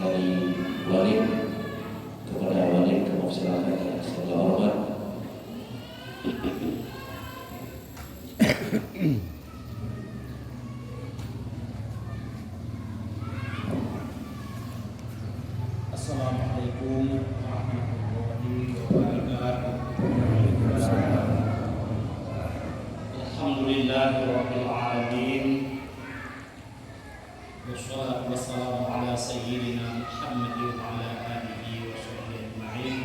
dari Walid kepada Walid kami silakan ya, segala hormat. Assalamualaikum warahmatullahi wabarakatuh. Alhamdulillahirabbil alamin. Wassalatu wassalamu ala sayyidina Muhammad wa ala alihi wa sahbihi ajma'in.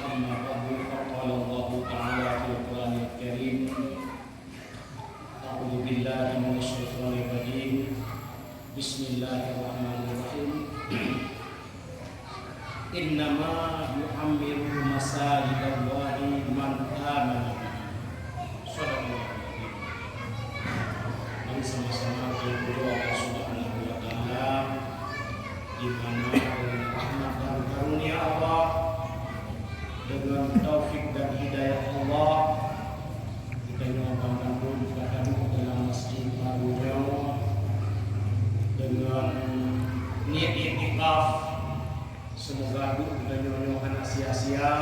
Amma ba'du, faqala Allah ta'ala fil Qur'anil Karim. A'udzu billahi minasy syaithanir rajim. Bismillahirrahmanirrahim. Innama yu'ammiru masajidallahi man amana bihi. Shadaqallahu alazim. Mari sama-sama kita berdoa kepada Subhanahu wa taala di mana dengan rahmat dan karunia Allah, dengan taufik dan hidayah Allah, kita nyobaan dulu pada dalam masjid barunya dengan niat iktikaf. Semoga duk dan nyonya sia-sia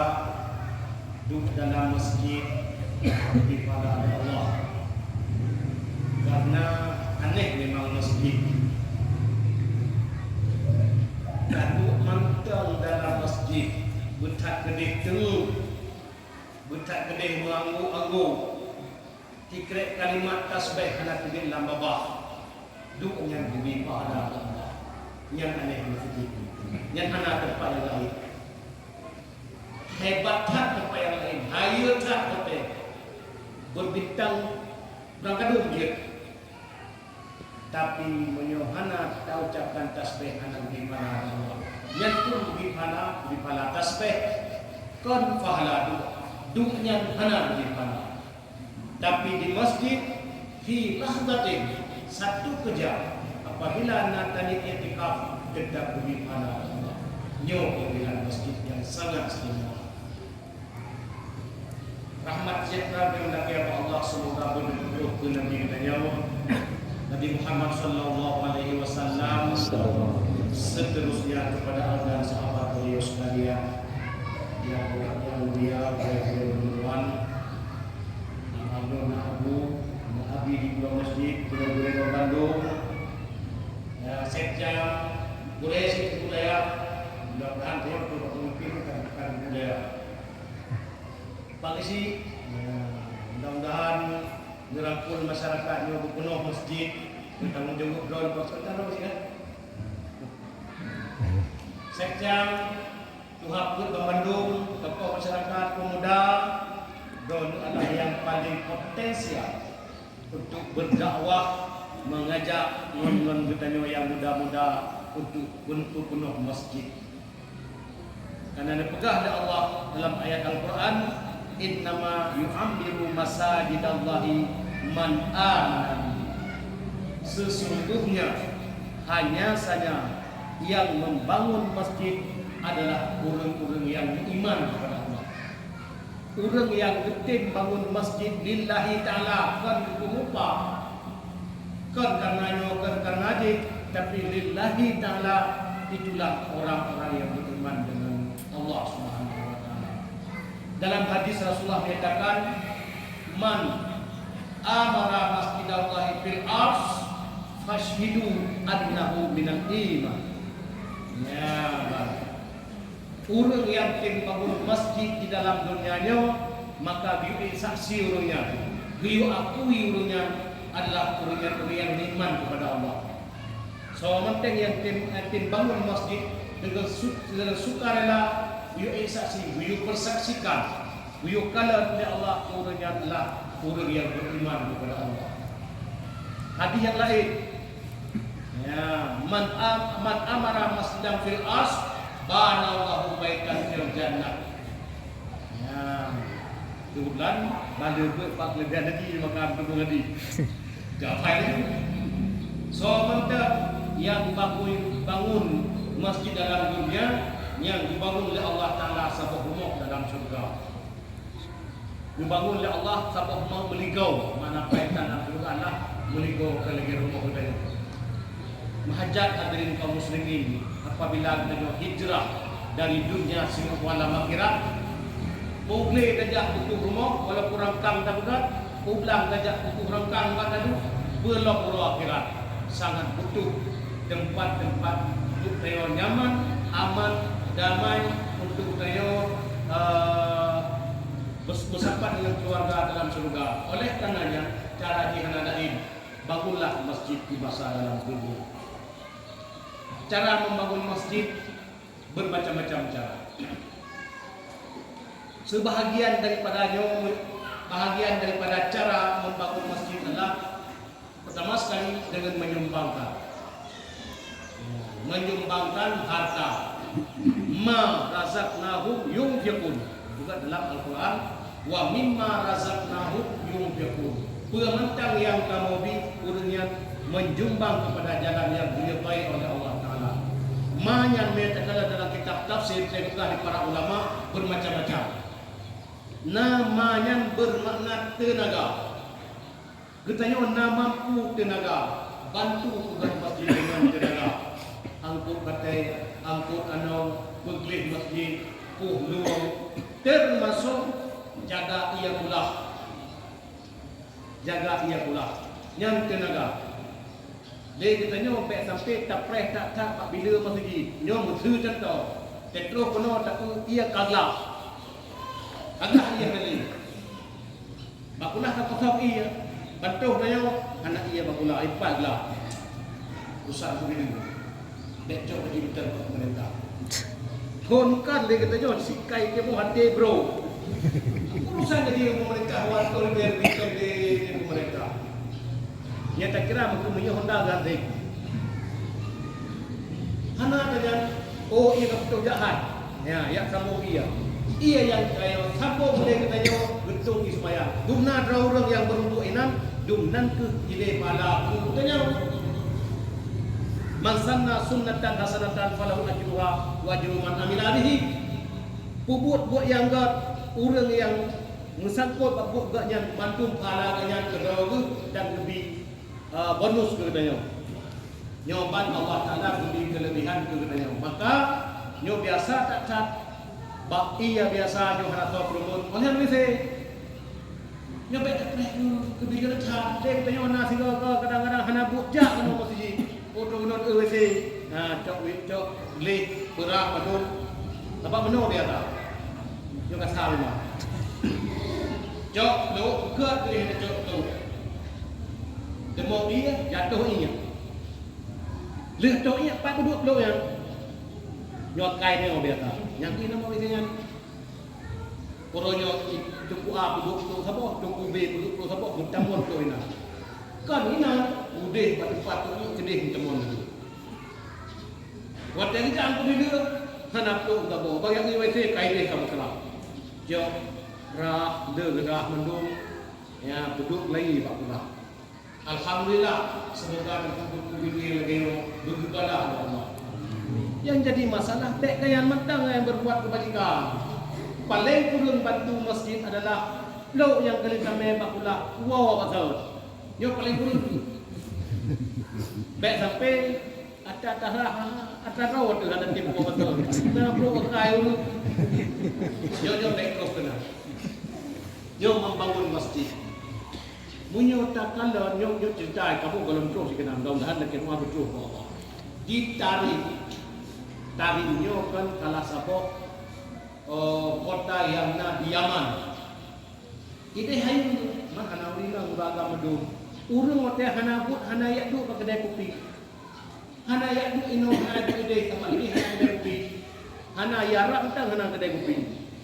duk dalam masjid di pada Allah, karena aneh memang masjid. Duk mantang dalam masjid, betak kedih tenguk, betak kedih menganggu-anggu, tikrek kalimat tasbih anak kedih dalam babah, duk yang di pada Allah, yang aneh masjid. Yang anak tempat yang lain, hebat tak tempat yang lain, hayat tak tempat berbintang berangkat dia. Tapi menyohana tahu ucapkan tasbih anak di mana Allah, yang pun di mana tasbih kon fahala duknya anak di mana. Tapi di masjid fi lahdatin satu kejap apabila nak tadi i'tikaf dekat bumi mana Allah, nyoba dengan masjid yang sangat istimewa. Rahmat sejahtera kepada Allah semoga berlimpah ke Nabi kita Nabi Muhammad sallallahu alaihi wasallam, seterusnya kepada dan sahabat beliau sekalian yang mulia, berkenan, Abu Abi di Pulau Masjid, Pulau Bandung, Sekja budaya sih budaya, mudah-mudahan dia mungkin budaya. Pangisi, mudah-mudahan merangkul masyarakatnya penuh masjid, bertanggung jawab dalam persoalan apa sih kan? Sekja Tuhan pun Bandung, tokoh masyarakat pemuda, dan adalah yang paling potensial untuk berdakwah, mengajak non bertanya yang muda-muda untuk penuh masjid. Karena dipegah oleh Allah dalam ayat Al-Quran, innama yu'ammiru masajidallahi man amana. Sesungguhnya hanya saja yang membangun masjid adalah orang-orang yang beriman kepada Allah. Orang yang betul bangun masjid lillahi ta'ala, kan berupah, kan karena dia, tapi lillahi ta'ala, itulah orang-orang yang beriman dengan Allah Subhanahu wa taala. Dalam hadis Rasulullah menyatakan, man amara masjidallahi fil ars fashhidu annahu minal iman. Ya, orang yang bangun masjid di dalam dunianya, maka biu saksi orangnya, biu akui orangnya adalah orang yang beriman kepada Allah. So penting yang tim bangun masjid dengan sukarela, biu saksi, biu persaksikan, biu kalau oleh Allah orangnya adalah orang yang beriman kepada Allah. Hadis yang lain, ya, man amara masjidan fil ars banallahu baitan fil jannah. Ya, kebetulan pada pak lebih ada di makan penggadi. Gapai ni. So mantap yang bangun masjid dalam dunia yang dibangun oleh Allah Taala sebuah rumah dalam surga. Dibangun oleh Allah sebuah rumah meligau, mana kaitan Al-Quran lah meligau ke lagi rumah kita. Mahajat hadirin kaum muslimin, apabila kita hijrah dari dunia sehingga alam akhirat, boleh gajah buku rumah walaupun rangkang tak berat, ulang gajah buku rangkang tak ada, belok akhirat. Sangat butuh tempat-tempat untuk tayo nyaman, aman, damai, untuk tayo bersama dengan keluarga dalam surga. Oleh karenanya, cara jihadin, bangunlah masjid di masa dalam dunia. Cara membangun masjid bermacam-macam cara. Sebahagian daripada cara membangun masjid adalah pertama sekali dengan menyumbangkan harta. Ma razaqnahum yunfiqun. Juga dalam Al-Quran, wa mimma razaqnahum yunfiqun. Pementang yang kamu urangnya menjumbang kepada jalan yang diridai oleh Allah Ta'ala. Ma yang menyatakan dalam kitab tafsir di para ulama bermacam-macam. Namanya bermakna tenaga. Katanya mampu tenaga, bantu tugas masjid dengan tenaga. Angkut batai, angkut anau, pergelih masjid, luang, termasuk jaga ia pula. Yang tenaga. Dia katanya sampai tak preh tak pak bila masjid. Nyo musuh contoh. Terus kono tak ia kalah. Agak ia kali. Bakulah tak kosong ia. Bantuh dia anak ia bakulah ipatlah. Usah begini. Dek cok di betul pemerintah. Kon kan dia katanya sikai ke mau hati bro. Urusan jadi pemerintah waktu di pemerintah. Ya tak kira mungkin Honda ganti. Hana dengan ia betul jahat. Ya sambung ia. Ia yang kaya sambung boleh katanya betul di semaya. Dumna orang yang beruntuk inan, dumnan ke ile pala katanya. Man sanna sunnatan hasanatan falahu ajruha wa ajru man amila bihi. Buat yang orang yang mesangkut babuk gaknya bantu pahala gaknya kedua dan lebih bonus katanya. Nyoban Allah Ta'ala beri kelebihan katanya. Maka nyo biasa tak bak ia biasa nyo harap promote. Oleh mesti nyo baik tak kebijakan cak. Dia katanya nasi kadang-kadang hana bujak kena masjid. Foto-foto EWC. Cok leh berak padul. Apa benar dia tak? Nyo kasar mah. Cok lo ke leh cok tu. Demo dia jatuh ingat. Leh cok ingat pak duduk lo yang nyot kai ni biasa. Yang ini nama isinya. Poronya tunggu A duduk tu siapa? Tunggu B duduk tu siapa? Mutamon tu ina. Kan ina udah pada tu kedih mutamon tu. Waktu yang kita angkat dia, hanap tu tak boleh. Bagi yang IWC kai dia kamu salah. Jauh rah derah mendung. Ya duduk lagi pak pula. Alhamdulillah semoga kita lagi bergegalah Allah. Yang jadi masalah tak kaya mentang yang berbuat kebajikan. Paling kurang bantu masjid adalah lo yang kali kami bakulah wow betul. Yo paling kurang. Baik sampai atas rawat tu ada tim betul. Nah bro kayu. Yo baik terus kena. Yo membangun masjid. Munyo tak kalau yo cerita kamu kalau terus kena mudah-mudahan nak kena betul. Tarinyo kan kalah sapok kota yang di Yaman. Kita hayu mana orang baga medum. Urang ote hanabut hanayak du kedai kopi. Hanayak du ino hanayak kedai sama ini hanayak kopi. Hanaya rak tang hanang kedai kopi.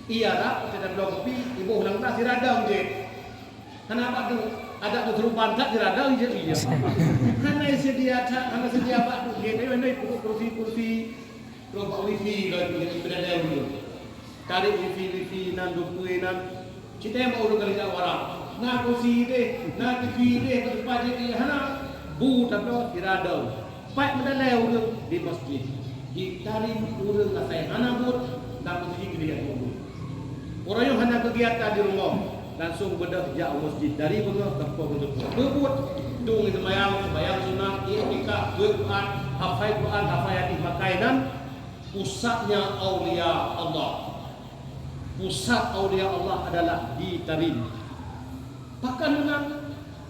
Iya rak kedai kopi ibu ulang tak siradang je. Kenapa tu ada keterupan tak siradang je iya. Hanai sedia tak hana sedia pak du dia ini kursi Robak wifi lagi berada dulu. Tarik wifi nan dukui nan. Kita yang mau kali tak warang. Na kursi deh, na TV deh berdepan jadi hana bu tapi tidak ada. Pak berada dulu di masjid. Ditarik urang asai hana but dan masjid dia dulu. Orang yang hana kegiatan di rumah langsung bedah jauh masjid dari bengah ke pokok. Bebut tung semayang sunat, iktikaf, Quran, hafal Quran, hafal hadis makainan pusatnya aulia Allah. Pusat aulia Allah adalah di Tarim. Bahkan dengan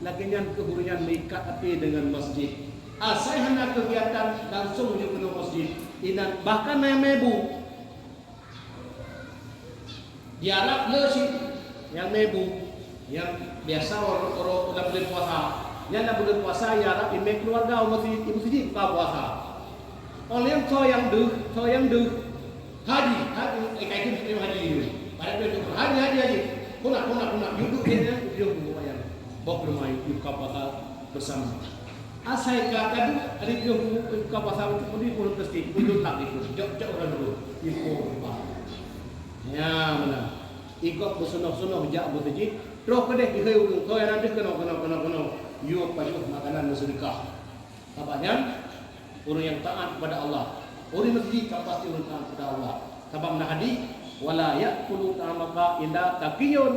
lagian kehurian mengikat hati dengan masjid. Saya hendak kegiatan langsung menuju ke masjid. Inan bahkan mebu. Di Arab le sih yang mebu, yang biasa orang udah bulan puasa. Yang nak bulan puasa ya Arab ini keluarga masjid buka puasa. Oleh yang deh haji kayak itu haji. Pada itu haji. Kuna duduk dia yang bawa rumah buka puasa bersama. Asai kata ada dia buka puasa itu di pun pasti duduk lagi itu. Jauh orang dulu. Ya mana? Ikut bersunah-sunah jak bertajik. Terus kedek dihai urung kau yang nanti kena. Yuk payuh makanan bersedekah. Apanya? Orang yang taat kepada Allah. Orang masjid pasti orang taat kepada Allah. Sabab nak hadis wala ya'kulu ta'amaka illa taqiyun.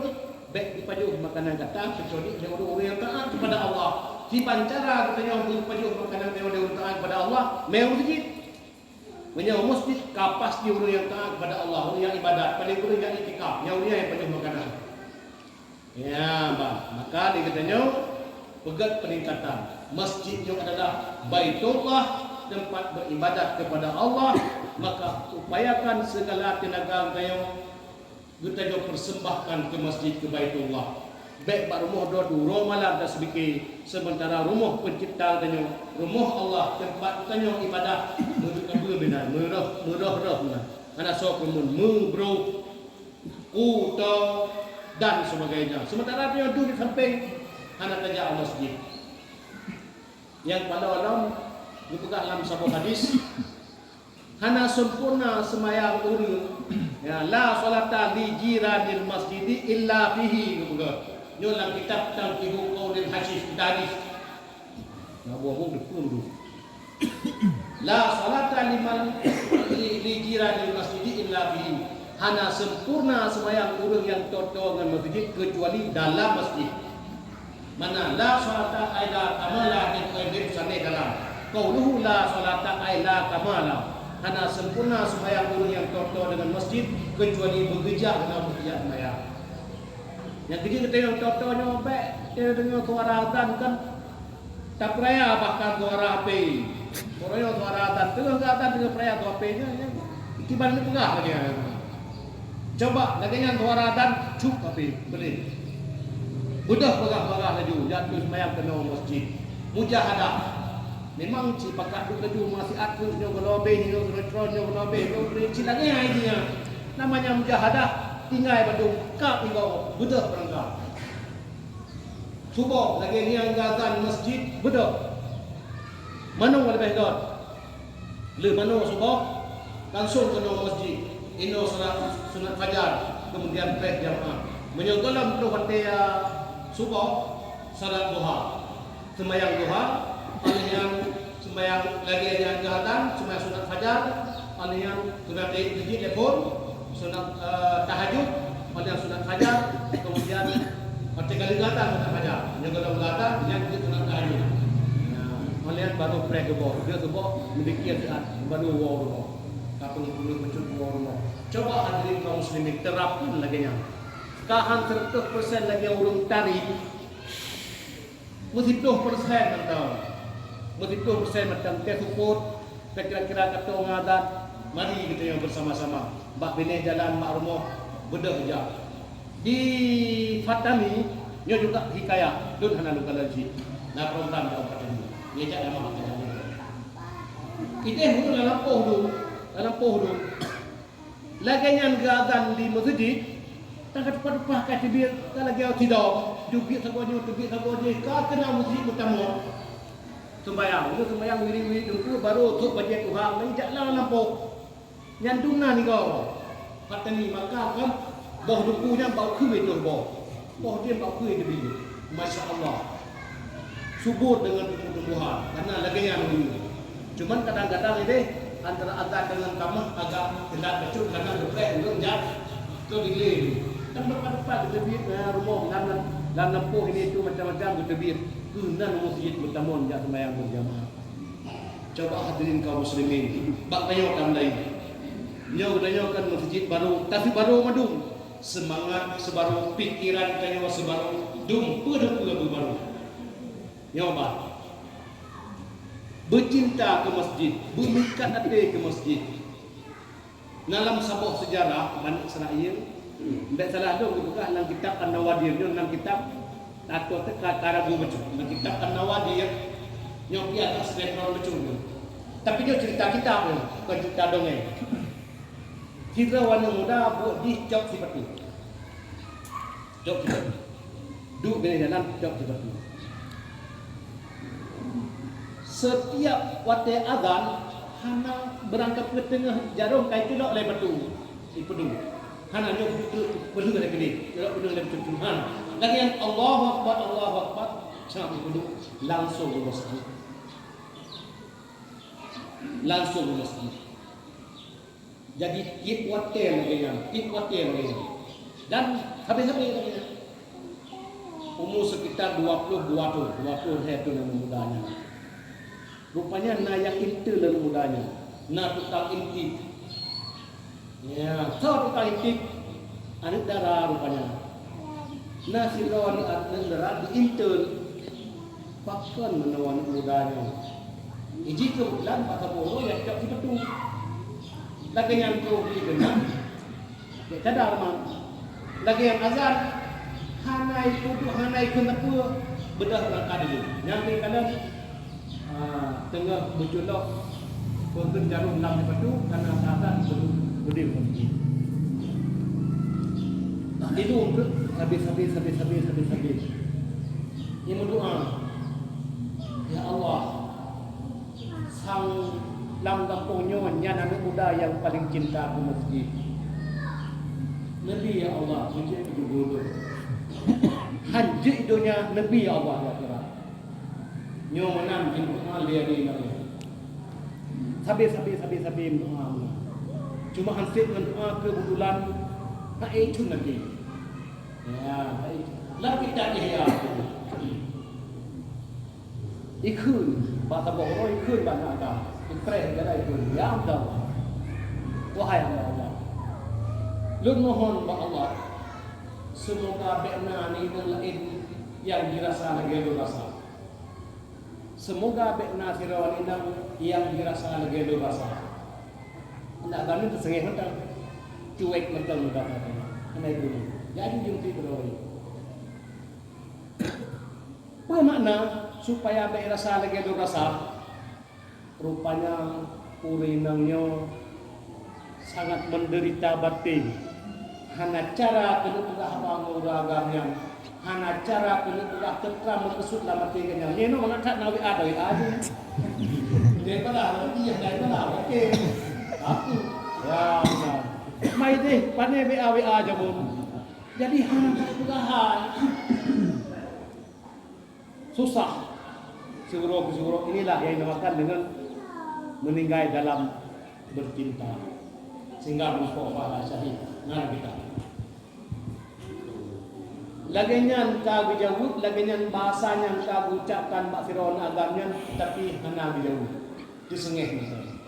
Baik dipayuh makanan kata kecuali orang yang taat kepada Allah. Si pancara katanya untuk payuh makanan yang taat kepada Allah, mau masjid. Menyau masjid kapas di orang yang taat kepada Allah, orang yang ibadat, paling kurang yang itikaf, yang dia yang payuh makanan. Ya, maka dikatanya pegat peningkatan. Masjid yang adalah Baitullah, tempat beribadat kepada Allah, maka upayakan segala tenaga kayo kita persembahkan ke masjid ke Baitullah. Baik pak rumah dua malam dah sedikit, sementara rumah pencipta tanya, rumah Allah tempat tanya ibadah menurut benar, murah mana. Anak sok membro, uto dan sebagainya. Sementara dia duduk di samping anak tanya masjid. Yang pada alam dipegang dalam sebuah hadis hana sempurna semayang urun ya la salata li jiranil masjidi illa fihi dipegang dalam kitab Tanqihu Qaulil Hadis hadis nah buah dipun la salata liman li jiranil masjidi illa fihi hana sempurna semayang urun yang toto dengan masjid kecuali dalam masjid. Mana la salata aila kamala di qaidin sanai dalam. Qauluhu la salata aila kamala. Hana sempurna sembahyang guru yang toto dengan masjid kecuali bergejak dengan bergejak sembahyang. Yang kerja kita yang toto nyobek dia dengan suara azan kan tak peraya bahkan suara api. Suara azan terus azan dengan peraya suara apinya ikiban ini pegah lagi. Coba lagi yang suara azan cuk api beli. Budak bagah-bagah laju jatuh semayang kena masjid. Mujahadah. Memang si pakat duk laju masih atus nyo gelobe nyo retron nyo gelobe nyo cilangnya idenya. Namanya mujahadah tinggal badung ka tinggal budak berangkat. Subuh lagi ni yang azan masjid budak. Mana lebih dot? Le mana subuh langsung kena masjid. Ino sunat fajar kemudian pres jamaah. Menyogolam tu hati subuh, salat duha, sembahyang duha, yang sembahyang lagi yang kehatan, sembahyang sunat fajar, yang sunat masjid telefon, sunat tahajud, yang sunat fajar, kemudian kali gata sunat fajar, yang kalau gata, yang sunat tahajud. Yang baru pre subuh, dia subuh memikir saat baru wow, kapung puluh mencut wow. Coba hadirin kaum muslimin terapkan lagi nya. Kahan 100% lagi urung tarik mesti 20% macam mesti 20% macam teh support kira-kira kata orang adat mari kita yang bersama-sama mbak bini jalan mbak rumah bedah je di Fatami nyo juga hikayah dun hana luka lagi na program kau Fatami dia jak nama kita kita hulu dalam pohdu lagi yang gadan di masjid tak cepat kat tibir tak lagi tidak dubik sagonya ka kena masjid utama sembayang wiri dulu baru tu bajet Tuhan lagi jaklah lampu nyanduna ni kau patani maka kan boh dukunya bau kuih tu boh dia bau kuih tu masya-Allah subur dengan tumbuh-tumbuhan karena lagi yang ini cuman kadang-kadang ini antara azan dengan kamah agak tidak betul karena geprek belum jat tu digilih kan depan kita biar rumah dan lempuh ini itu macam-macam kita biar kenan masjid bertamun jak sembahyang berjamaah. Coba hadirin kaum muslimin, bak tanyakan lain. Nyo tanyakan masjid baru, tapi baru madung. Semangat sebaru, pikiran kanyo sebaru, dum baru. Nyo ba? Bercinta ke masjid, bermikat hati ke masjid. Dalam sebuah sejarah Bani Israel, tidak salah dong bukan dalam kitab An-Nawadir, dalam kitab atau kata Rabu baca, dalam kitab An-Nawadir, yang di atas background baca. Tapi dia cerita kitab, bukan cerita dongeng. Cerita wanita muda buat di jok seperti itu. Jok seperti itu. Duduk di dalam jok seperti itu. Setiap waktu azan, hana berangkat ke tengah jarum kai tu oleh batu. Ipudu. Hana nyo perlu ada gede. Kalau perlu ada pertuhan. Lagi yang Allahu Akbar, sampai ipudu langsung ke masjid. Langsung ke masjid. Jadi kit water lagi. Dan habis-habis lagi. Umur sekitar 20 hektar mudanya. Rupanya nayak itu lalu mudanya. Na tukang intip. Ya, so tukang intip. Anak darah rupanya. Na silawan anak darah diintel. Pakkan menawan mudanya. Iji kebetulan Pak Saboro yang cok seperti itu. Lagi yang kopi dengan. Ya cadar mang. Lagi yang azan. Hanai kudu hanai kenapa bedah langkah dulu. Nyampe kadang tengah bercolok konten jarum lam lepas tu karena azan baru berdiri masjid. Itu untuk habis. Ini berdoa. Ya Allah, sang lam kampungnya nyana anak muda yang paling cinta ke masjid. Nabi ya Allah, puji bodoh. Haji dunia Nabi ya Allah ya kira. Nyo menang jemput malia di mana. Sabi doa. Cuma hansip dengan doa kebetulan tak itu lagi. Ya, lalu kita dia. Ikut bahasa bohong ikut banyak dah. Ikut dia ikut. Ya Allah. Wahai Allah. Lun mohon kepada Allah. Semoga bekna ni lain yang dirasa lagi rasa. Semoga bekna sirawan inang yang dirasa lagi rasa. Anda kami tersengih mentang, cuek mentang mudah katanya. Kena itu. Jadi jumpi beroi. Apa makna supaya bek rasa lagi rasa? Rupanya urinangnya sangat menderita batin. Hana cara kenutulah bangun ragamnya, hana cara kenutulah tetra mengusut lama tiganya. Ini no mengangkat nawi ada. Dia pada dia dah pada okey. Aku ya benar. Mai deh pandai BA aja pun. Jadi hana kenutulah susah. Segera inilah yang dinamakan dengan meninggal dalam bercinta sehingga berkofah syahid. Nah kita. Laginya kagu jauh, laginya bahasanya kagu ucapkan Pak Firaun agamnya, tapi hana jauh, disengih misalnya.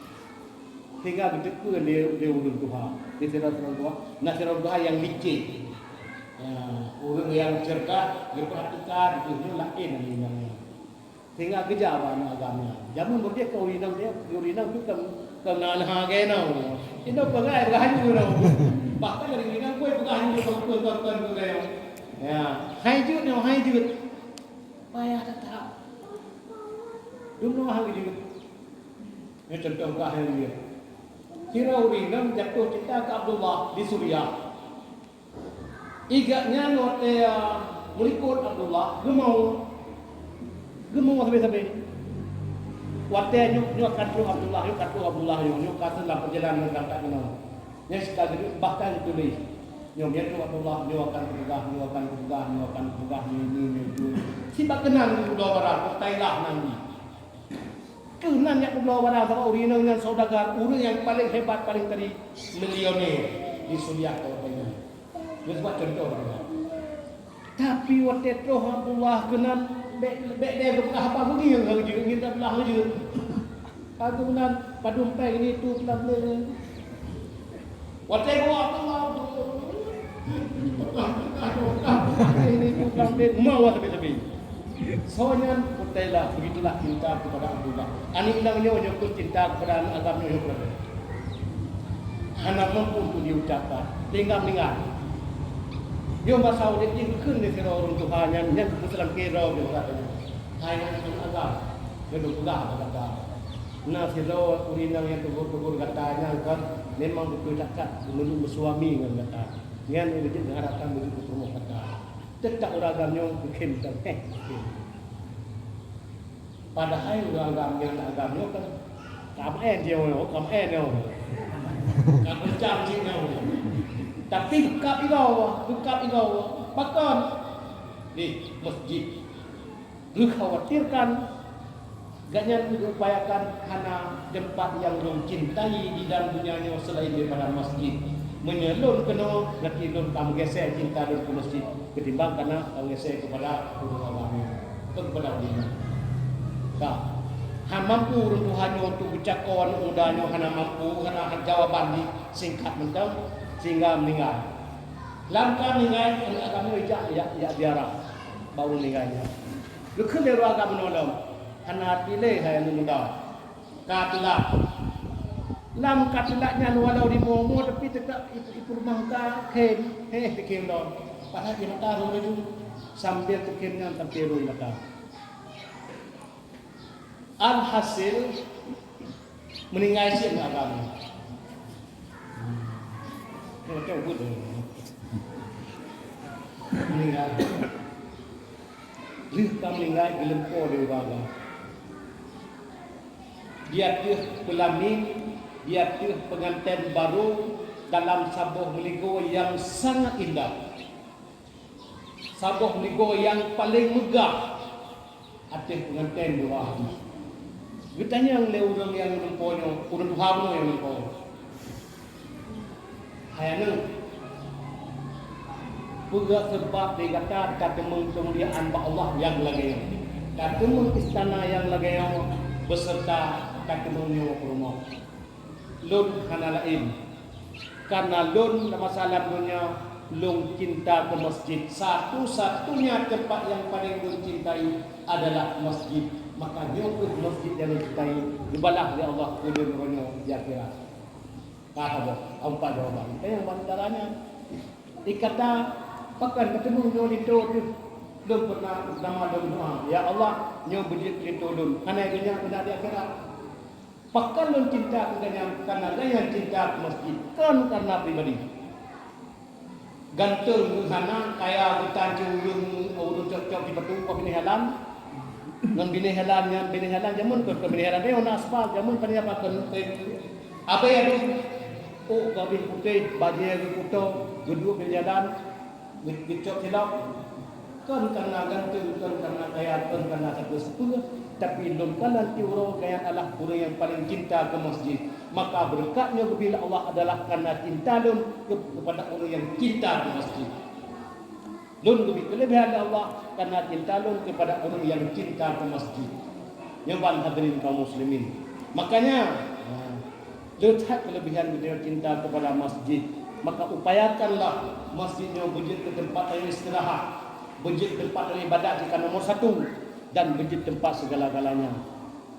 Hingga betul dia ulun Tuhan, dia Firaun Tuhan, nah Firaun Tuhan yang licik, orang yang cerdas, dia perhatikan itu lain namanya. Hingga kejawan agamnya. Zaman berdia kau urinang tu kenal hagena. Ini pengai berhanyu dah. Bahkan dari urinang kau berhanyu tonton kau. Ya, hajut. Payah tetap. Dumno hajut. Ini contoh kahal dia. Kira urinang jatuh cinta ke Abdullah di Suriah. Igaknya note mulikut Abdullah gemau sampai. Waktu nyuk katu Abdullah nyuk katu dalam perjalanan berangkat ke mana. Yang sekali bahkan ditulis. Nyok dia tu Abdullah akan bergah ni tu. Siapa kenal di Pulau Barat, Thailand nanti. Kenal yang Pulau Barat sama urinang dengan saudagar, orang yang paling hebat, paling tadi milioner di Suriah kau Thailand. Dia sebab contoh. Tapi waktu itu Abdullah kenal bek dia berkah apa begini yang harus ingin belah je. Agunan padumpeng ini tu pelan-pelan. Watai gua Allah. Ini tu pelan-pelan mau tapi. Soalnya kutailah begitulah cinta kepada Abdullah. Ani ilangnya nyokut cinta kepada agamnya nyokut. Anak mampu untuk diucapkan. Tinggal mendengar. Dia bahasa udah dikun di kira orang Tuhan yang kebetulan kira dia katanya. Hanya agam. Dia berpulang kata. Nah kira urinang yang tegur-tegur katanya kan memang betul dekat menurut suami dengan kata. Yang ini dia mengharapkan begitu semua kata. Tetap orang agamnya bikin kan. Padahal orang agamnya kan kamera dia kamera. Kan kencang sih kau. Tapi dekat igau. Bahkan di masjid. Dikhawatirkan ganyan diupayakan hanya tempat yang belum cintai di dalam dunianya selain daripada masjid. Menyelun kena nanti lun kamu gesek cinta dan ke masjid ketimbang karena kamu gesek kepada guru agama kepada dia. Nah, han mampu runtuhannya untuk ucapkan udahnya hana mampu hana jawaban di singkat mentang sehingga meninggal. Langkah meninggal agama ya biara bau meninggalnya. Lekun dari agama nolong hana pilih saya muda. Katilah lam katilaknya walau di momo tapi tetap itu rumah ka kem dikem dong. Padahal kita taruh itu sambil dikemnya tertiru mata. Alhasil meninggal sih agama. Kita buat meninggal. Lih kami meninggal gelempo di agama. Dia tuh pelamin, dia tuh pengantin baru dalam sabuh meligo yang sangat indah. Sabuh meligo yang paling megah. Hati pengantin dua. Getanya yang leurang yang lemponya, urang tuhamu yang lempo. Hayana. Puga sebab dia kata katemung kemuliaan Allah yang lagi. Katemung istana yang lagi beserta katemungnya rumah. Lun hana lain. Karena lun masalah dunia lun cinta ke masjid. Satu-satunya tempat yang paling lun cintai adalah masjid. Maka nyokut masjid yang dicintai dibalas oleh Allah ulun ronyo di akhirat. Kata boh, empat jawaban. Yang bantaranya dikata pakan ketemu nyo itu belum pernah nama doa. Ya Allah, nyo bejit itu dun. Karena dunia tidak di akhirat. Pakan lun cinta karena yang cinta ke masjid kan karena pribadi. Gantung sana kaya hutan curung urun cocok di batu pemilihan. Nang binihalan jamun ke binihalan dia ona aspal jamun panya pakan apa ya tu oh gabi putih baju puto duduk di jalan dicok silap kan karena gantung kan karena kaya kan karena satu sepuluh tapi lum kanan tiuro kaya Allah orang yang paling cinta ke masjid maka berkatnya bila Allah adalah karena cinta lum kepada orang yang cinta ke masjid. Lun lebih kelebihan Allah karena cinta lun kepada orang yang cinta ke masjid. Yang bang hadirin kaum muslimin. Makanya lihat kelebihan dia cinta kepada masjid. Maka upayakanlah masjidnya bejit ke tempat yang istirahat, bejit tempat yang ibadat jika nomor satu dan bejit tempat segala-galanya.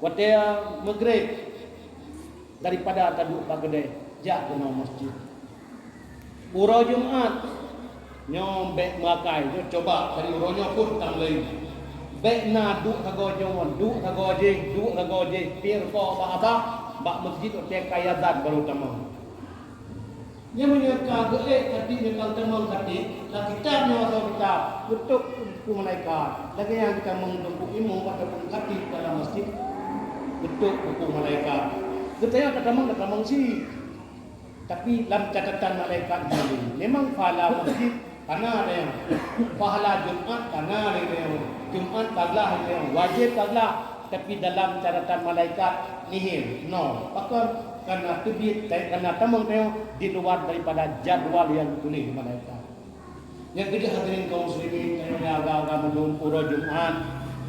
Waktu maghrib daripada taduk pagede jak ke masjid. Pura Jumat nyom makai jo coba dari uronyo pun tam lain bek na duk kagoje pir ko ba masjid o te kaya dat baru tamam nya menyeka ge tadi nyekal tamam tadi la kita nyo kita untuk malaikat lagi yang kita mengtumpu imam pada hati dalam masjid untuk hukum malaikat kita tamang si tapi dalam catatan malaikat ini memang pahala masjid karena ada yang pahala Jumat, karena ada yang Jumat taglah, ada yang wajib taglah, tapi dalam catatan malaikat nihil, no. Bahkan karena terbit, karena tamang tayo di luar daripada jadwal yang ditulis di malaikat. Yang kedua hadirin kaum muslimin, tayo niaga melun pura Jumat,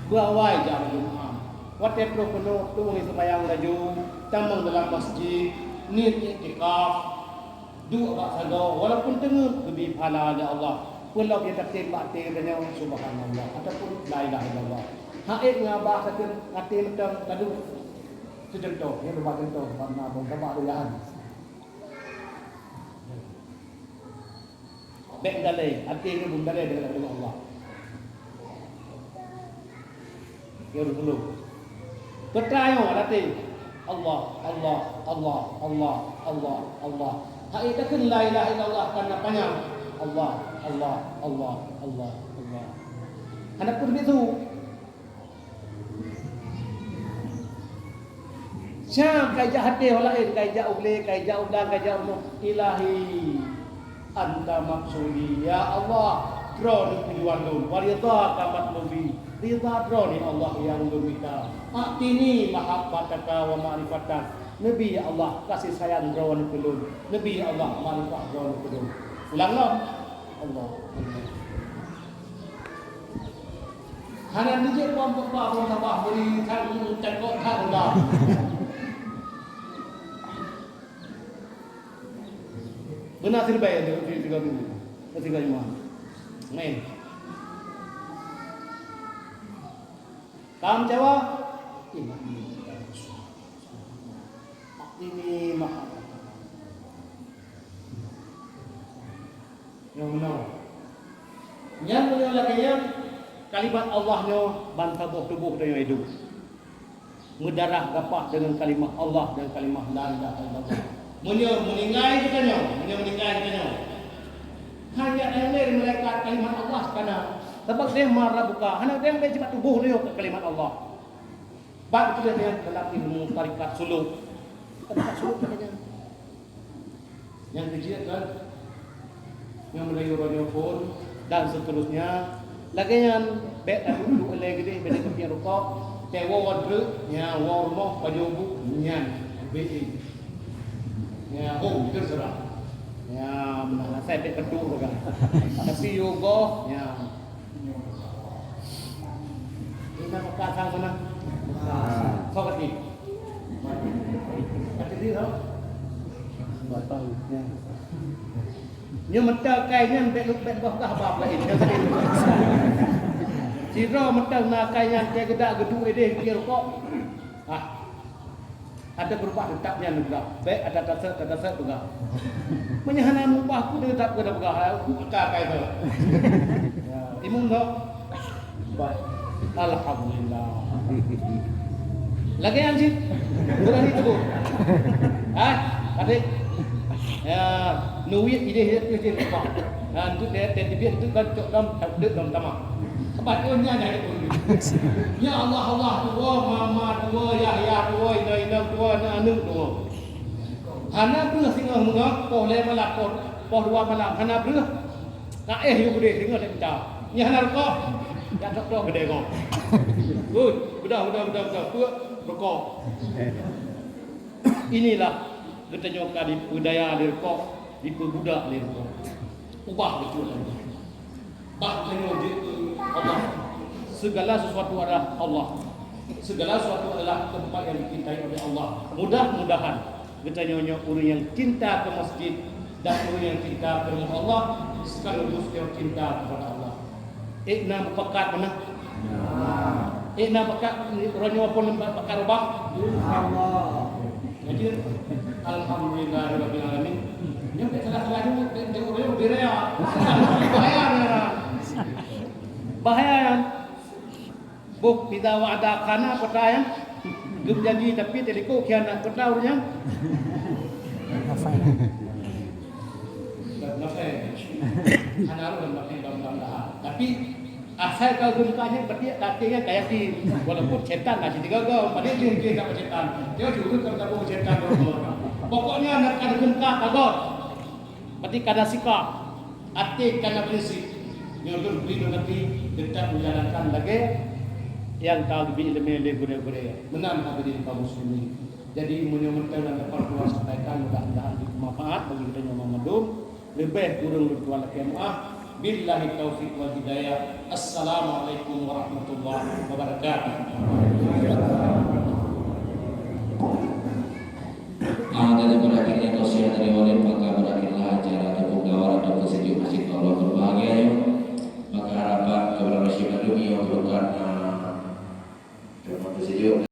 buawai jam Jumat. Wate pro penuh tu sembahyang laju, tamang dalam masjid, niat iktikaf, dua bak sago walaupun tengah lebih pahala ada Allah. Pulau kita tembak tiranya subhanallah ataupun la ilaha illallah. Haid ngabah satu ngati macam tadu sejentoh, ya lebah jentoh, karena bapa doyan. Bek dalai, hati ini bung dalai dengan Allah. Ya dulu. Bertanya hati Allah, Allah, Allah, Allah, Allah, Allah. Haid takkan la ilaha illallah karena panjang. Allah, Allah, Allah, Allah, Allah. Anak pun begitu. Syam kajak hati holain, kajak uble, kajak udang, kajak umum. Ilahi anta maksudi ya Allah, draw ni tujuan lu. Waridha kamat mubi. Ridha draw ni Allah yang bermita. Atini mahabbataka wa ma'rifatak. Nabi ya Allah kasih sayang draw ni pelun. Nabi ya Allah ma'rifat draw ni pelun. Ulanglah Allah. Hana dijek pom papa pom tabah beri kan cakok hak dah. Benar terbaik ada di 3 minggu. 3 lima. Main. Kam Jawa. Ini mahal. Yang mana? Yang mana lagi yang kalimat Allahnya bantabuh tubuh dan yang hidup. Mendarah gapah dengan kalimat Allah dan kalimat la ilaha illallah. Meninggai katanya. Hanya yang malaikat kalimat Allah sekarang. Sebab dia marah buka. Hanya dia yang cepat tubuh dia ke kalimat Allah. Bab itu dia dalam ilmu tarikat suluk. Tarikat suluk katanya. Yang kecil kan yang Melayu Ronyofon dan seterusnya lagi yang bek dan duduk oleh gede beda kepian rokok tewa wadru nya warmo pajobu nyan be nya hom terserah nya mana saya bek kedua kan tapi yoga nya ini apa sang mana sokati kata dia tau batau nya nhưng mà tờ cây nhân bẹn lúc bẹn bọc cả bọc lại theo cái này chỉ rõ mà tờ là cây nhân cây geda gedung ide kia kok ada berupa tetapnya juga baik ada tasat juga menyahana mubah ku tetap geda begah ka kai tu imun dok baik alhamdulillah lagi anjing berani tu adik ya nuit ide itu je apa tu dia biar tu kan cok dam tak dam tamak sebabnya ada itu ya Allah Allah tua mama tua Yahya tua ina tua anu tua hana beruh singa mengak boleh melapor por dua malam hana beruh kaeh yo gede singa dak minta nya hana rokok ya tok gede kok good udah tua rokok inilah kita nyoka di budaya lirkok di budak lirkok ubah betul bah tengok Allah segala sesuatu adalah Allah segala sesuatu adalah tempat yang dicintai oleh Allah mudah-mudahan kita nyonya orang yang cinta ke masjid dan orang yang cinta ke rumah Allah sekaligus yang cinta kepada Allah ikna pekat mana ikna pekat ronyo pun pekat ubah Allah jadi alhamdulillahirabbil alamin. Yang salah itu dia berea. Bahaya. Buk kita wa'ada kana percaya. Gum janji tapi teliko khianat pertaunya. Tapi asal kau gunakannya berarti artinya kayak di walaupun setan lah jadi gagal pada dia sama setan dia juga tergabung setan pokoknya nak ada gengkak kagak berarti kada sikap arti kada prinsip nyuruh beri nanti tetap menjalankan lagi yang tahu lebih ilmu gure-gure menang hadirin kaum muslimin jadi menyumbang dan dapat keluar sampaikan mudah-mudahan bermanfaat bagi kita yang memadum lebih kurang bertuan kiamah billahi taufiq wal hidayah. Assalamualaikum warahmatullahi wabarakatuh. Setuju.